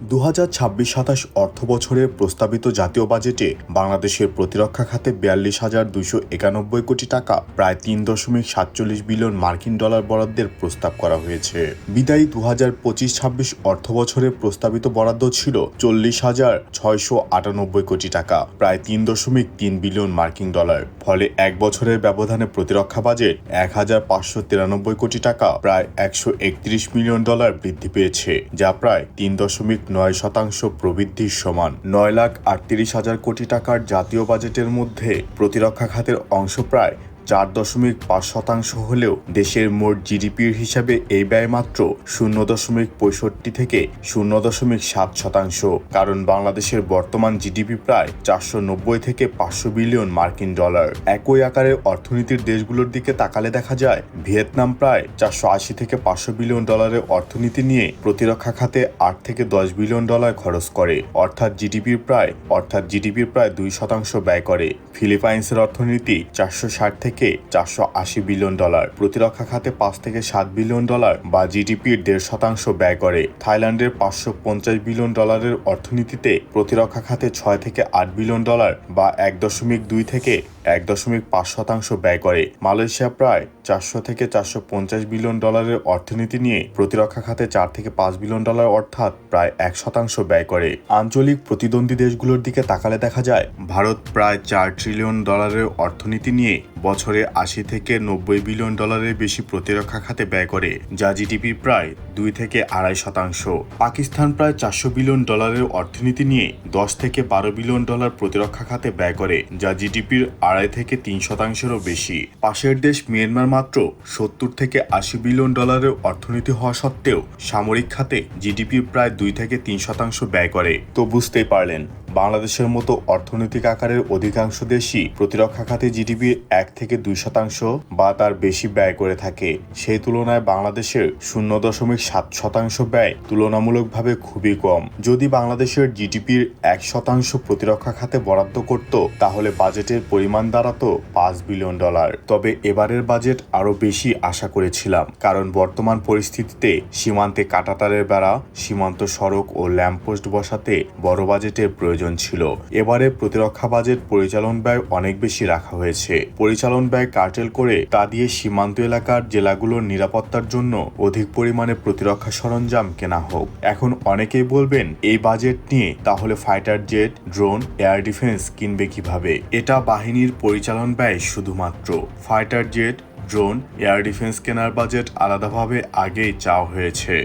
2026-27 অর্থবছরের প্রস্তাবিত জাতীয় বাজেটে বাংলাদেশের প্রতিরক্ষা খাতে 42,291 কোটি টাকা প্রায় 3.47 বিলিয়ন মার্কিন ডলার বরাদ্দের প্রস্তাব করা হয়েছে। বিদায়ী 2025-26 অর্থবছরের প্রস্তাবিত বরাদ্দ ছিল 40,698 কোটি টাকা প্রায় 3.3 বিলিয়ন মার্কিন ডলার। ফলে এক বছরের ব্যবধানে প্রতিরক্ষা বাজেট 1,593 কোটি টাকা প্রায় 131 মিলিয়ন ডলার বৃদ্ধি পেয়েছে, যা প্রায় 3.9% প্রবৃদ্ধির সমান। 9,38,000 কোটি টাকার জাতীয় বাজেটের মধ্যে প্রতিরক্ষা খাতের অংশ প্রায় 4.5% হলেও দেশের মোট জিডিপির হিসাবে এই ব্যয় মাত্র 0.65 থেকে 0.7%। কারণ বাংলাদেশের বর্তমান জিডিপি প্রায় 490 থেকে 500 বিলিয়ন মার্কিন ডলার। একই আকারের অর্থনীতির দেশগুলোর দিকে তাকালে দেখা যায় ভিয়েতনাম প্রায় 480 থেকে 500 বিলিয়ন ডলারের অর্থনীতি নিয়ে প্রতিরক্ষা খাতে 8 থেকে 10 বিলিয়ন ডলার খরচ করে, অর্থাৎ জিডিপির প্রায় 2% ব্যয় করে। ফিলিপাইন্সের অর্থনীতি 460 থেকে 480 বিলিয়ন ডলার, প্রতিরক্ষা খাতে 5 থেকে 7 বিলিয়ন ডলার বা জিডিপির 1.5% ব্যয় করে। থাইল্যান্ডের 550 বিলিয়ন ডলারের অর্থনীতিতে প্রতিরক্ষা খাতে 6 থেকে 8 বিলিয়ন ডলার বা 1.2 থেকে 1.5% ব্যয় করে। মালয়েশিয়া প্রায় 400 থেকে 450 বিলিয়ন ডলারের অর্থনীতি নিয়ে প্রতিরক্ষা খাতে 4 থেকে 5 বিলিয়ন ডলার অর্থাৎ প্রায় 1% ব্যয় করে। আঞ্চলিক প্রতিদ্বন্দ্বী দেশগুলোর দিকে তাকালে দেখা যায় ভারত প্রায় 4 ট্রিলিয়ন ডলারের অর্থনীতি নিয়ে বছরে 80 থেকে 90 বিলিয়ন ডলারের বেশি প্রতিরক্ষা খাতে ব্যয় করে, যা জিডিপির প্রায় 2 থেকে 2.5%। পাকিস্তান প্রায় 400 বিলিয়ন ডলারের অর্থনীতি নিয়ে 10 থেকে 12 বিলিয়ন ডলার প্রতিরক্ষা খাতে ব্যয় করে, যা জিডিপির 2.5 থেকে 3%-এরও বেশি। পাশের দেশ মিয়ানমার মাত্র 70 থেকে 80 বিলিয়ন ডলারের অর্থনীতি হওয়া সত্ত্বেও সামরিক খাতে জিডিপির প্রায় 2 থেকে 3% ব্যয় করে। তো বুঝতেই পারলেন, বাংলাদেশের মতো অর্থনৈতিক আকারের অধিকাংশ দেশই প্রতিরক্ষা খাতে জিডিপির 1 থেকে 2% বা তার বেশি ব্যয় করে থাকে। সেই তুলনায় বাংলাদেশের 0.7% ব্যয় তুলনামূলকভাবে খুবই কম। যদি বাংলাদেশের জিডিপির 1% প্রতিরক্ষা খাতে বরাদ্দ করত, তাহলে বাজেটের পরিমাণ দাঁড়াতো 5 বিলিয়ন ডলার। তবে এবারের বাজেট আরও বেশি আশা করেছিলাম, কারণ বর্তমান পরিস্থিতিতে সীমান্তে কাঁটাতারের বেড়া, সীমান্ত সড়ক ও ল্যাম্পপোস্ট বসাতে বড় বাজেটের প্রয়োজন ছিল। এবারে প্রতিরক্ষা বাজেট পরিচালন ব্যয় অনেক বেশি রাখা হয়েছে। পরিচালন ব্যয় কার্টেল করে তা দিয়ে সীমান্ত এলাকার জেলাগুলোর নিরাপত্তার জন্য অধিক পরিমাণে প্রতিরক্ষা সরঞ্জাম কেনা হোক। এখন অনেকেই বলবেন, এই বাজেট নিয়ে তাহলে fighter jet, drone, air defence কিনবে কিভাবে? এটা বাহিনীর পরিচালন ব্যয় শুধুমাত্র। Fighter jet, drone, air defence কেনার বাজেট আলাদাভাবে আগেই চাওয়া হয়েছে।